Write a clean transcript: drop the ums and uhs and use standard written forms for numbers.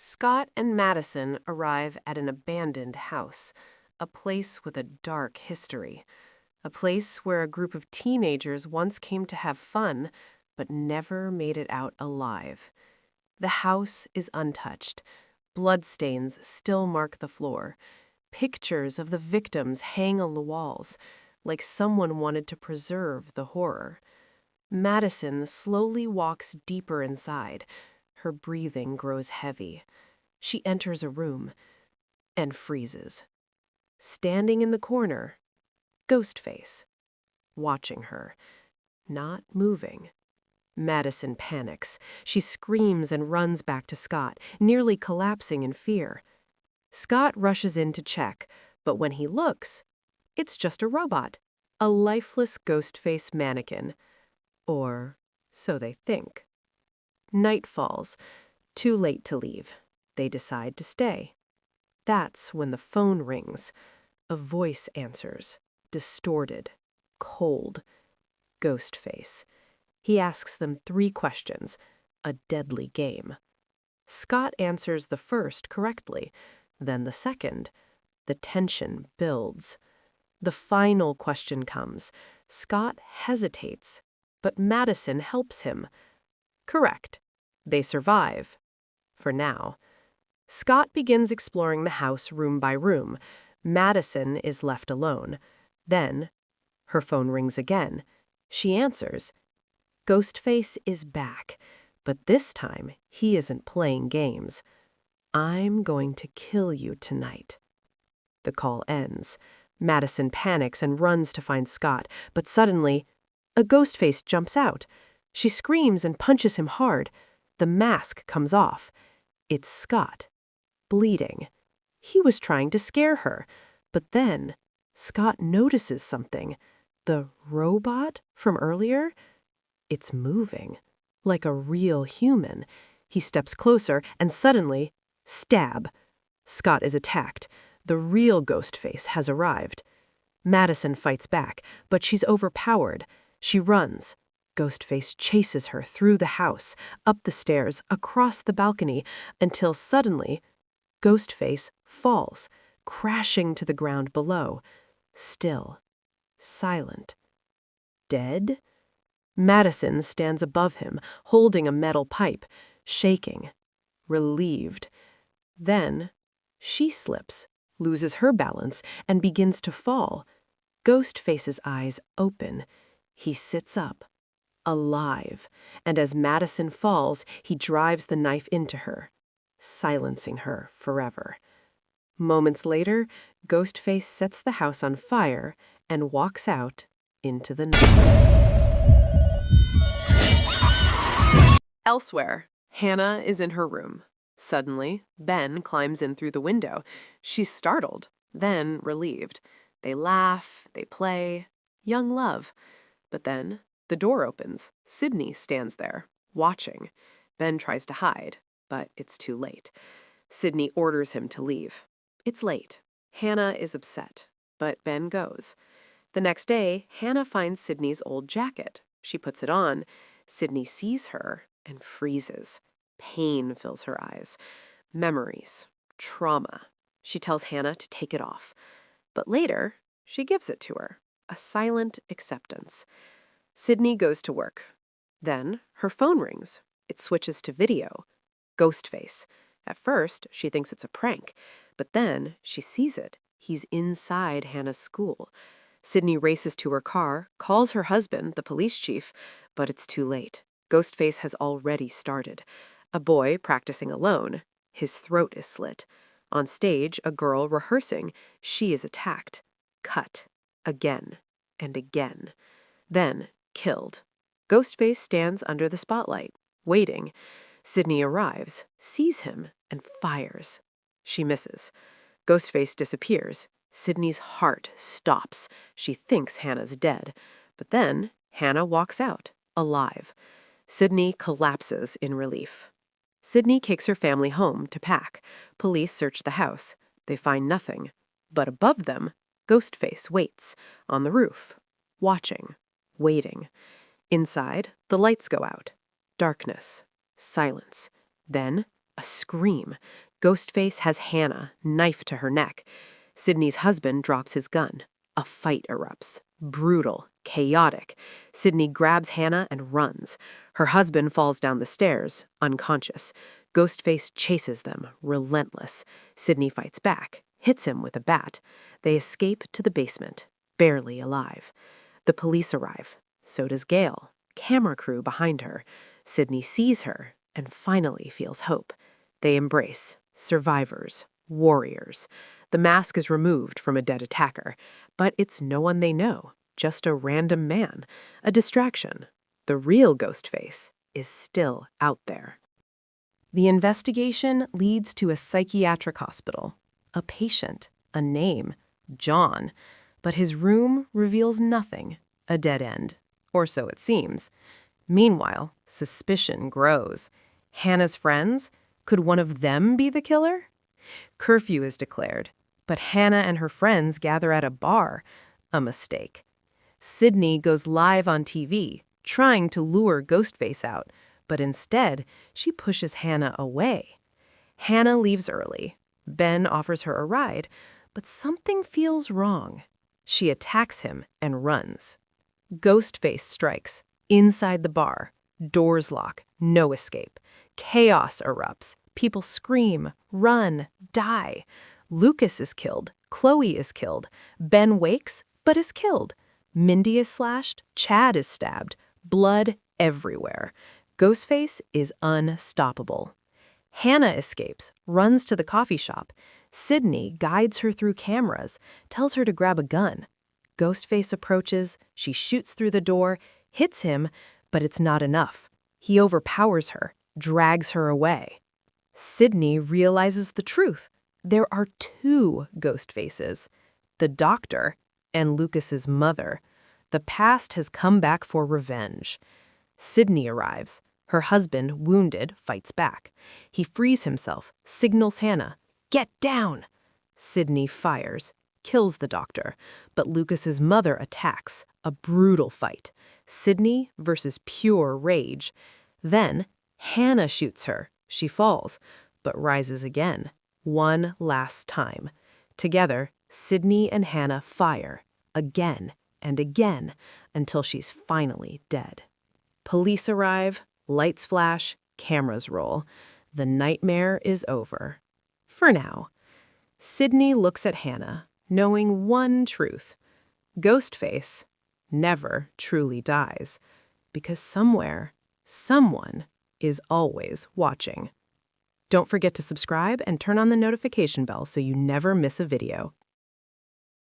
Scott and Madison arrive at an abandoned house, a place with a dark history, a place where a group of teenagers once came to have fun, but never made it out alive. The house is untouched. Bloodstains still mark the floor. Pictures of the victims hang on the walls, like someone wanted to preserve the horror. Madison slowly walks deeper inside. Her breathing grows heavy. She enters a room and freezes. Standing in the corner, Ghostface, watching her, not moving. Madison panics. She screams and runs back to Scott, nearly collapsing in fear. Scott rushes in to check, but when he looks, it's just a robot, a lifeless Ghostface mannequin. Or so they think. Night falls. Too late to leave. They decide to stay. That's when the phone rings. A voice answers, distorted, cold. Ghostface. He asks them 3 questions, a deadly game. Scott answers the first correctly, then the second. The tension builds. The final question comes. Scott hesitates, but Madison helps him. Correct. They survive. For now. Scott begins exploring the house room by room. Madison is left alone. Then, her phone rings again. She answers. Ghostface is back, but this time he isn't playing games. I'm going to kill you tonight. The call ends. Madison panics and runs to find Scott, but suddenly, a Ghostface jumps out. She screams and punches him hard. The mask comes off. It's Scott, bleeding. He was trying to scare her, but then Scott notices something. The robot from earlier? It's moving, like a real human. He steps closer, and suddenly, stab. Scott is attacked. The real Ghostface has arrived. Madison fights back, but she's overpowered. She runs. Ghostface chases her through the house, up the stairs, across the balcony, until suddenly, Ghostface falls, crashing to the ground below. Still, silent. Dead? Madison stands above him, holding a metal pipe, shaking, relieved. Then, she slips, loses her balance, and begins to fall. Ghostface's eyes open. He sits up, alive, and as Madison falls, he drives the knife into her, silencing her forever. Moments later, Ghostface sets the house on fire and walks out into the night. Elsewhere, Hannah is in her room. Suddenly, Ben climbs in through the window. She's startled, then relieved. They laugh, they play, young love. But then, the door opens. Sidney stands there, watching. Ben tries to hide, but it's too late. Sidney orders him to leave. It's late. Hannah is upset, but Ben goes. The next day, Hannah finds Sidney's old jacket. She puts it on. Sidney sees her and freezes. Pain fills her eyes. Memories. Trauma. She tells Hannah to take it off. But later, she gives it to her. A silent acceptance. Sidney goes to work. Then, her phone rings. It switches to video. Ghostface. At first, she thinks it's a prank. But then, she sees it. He's inside Hannah's school. Sidney races to her car, calls her husband, the police chief, but it's too late. Ghostface has already started. A boy practicing alone. His throat is slit. On stage, a girl rehearsing. She is attacked. Cut. Again. And again. Then, killed. Ghostface stands under the spotlight, waiting. Sidney arrives, sees him, and fires. She misses. Ghostface disappears. Sidney's heart stops. She thinks Hannah's dead. But then, Hannah walks out, alive. Sidney collapses in relief. Sidney takes her family home to pack. Police search the house. They find nothing. But above them, Ghostface waits, on the roof, watching, waiting. Inside, the lights go out. Darkness. Silence. Then, A scream. Ghostface has Hannah, knife to her neck. Sidney's husband drops his gun. A fight erupts. Brutal, chaotic. Sidney grabs Hannah and runs. Her husband falls down the stairs, unconscious. Ghostface chases them, relentless. Sidney fights back, hits him with a bat. They escape to the basement, barely alive. The police arrive. So does Gail, camera crew behind her. Sidney sees her and finally feels hope. They embrace, survivors, warriors. The mask is removed from a dead attacker, but it's no one they know, just a random man, a distraction. The real Ghostface is still out there. The investigation leads to a psychiatric hospital, a patient, a name, John, but his room reveals nothing, a dead end, or so it seems. Meanwhile, suspicion grows. Hannah's friends? Could one of them be the killer? Curfew is declared, but Hannah and her friends gather at a bar. A mistake. Sidney goes live on TV, trying to lure Ghostface out, but instead, she pushes Hannah away. Hannah leaves early. Ben offers her a ride, but something feels wrong. She attacks him and runs. Ghostface strikes. Inside the bar. Doors lock. No escape. Chaos erupts. People scream, run, die. Lucas is killed. Chloe is killed. Ben wakes, but is killed. Mindy is slashed. Chad is stabbed. Blood everywhere. Ghostface is unstoppable. Hannah escapes, runs to the coffee shop. Sidney guides her through cameras, tells her to grab a gun. Ghostface approaches, she shoots through the door, hits him, but it's not enough. He overpowers her, drags her away. Sidney realizes the truth. There are two Ghostfaces, the doctor and Lucas's mother. The past has come back for revenge. Sidney arrives. Her husband, wounded, fights back. He frees himself, signals Hannah, "Get down!" Sidney fires, kills the doctor, but Lucas's mother attacks. A brutal fight. Sidney versus pure rage. Then, Hannah shoots her. She falls, but rises again. One last time. Together, Sidney and Hannah fire, again and again, until she's finally dead. Police arrive, lights flash, cameras roll. The nightmare is over. For now. Sidney looks at Hannah, knowing one truth. Ghostface never truly dies, because somewhere, someone is always watching. Don't forget to subscribe and turn on the notification bell so you never miss a video.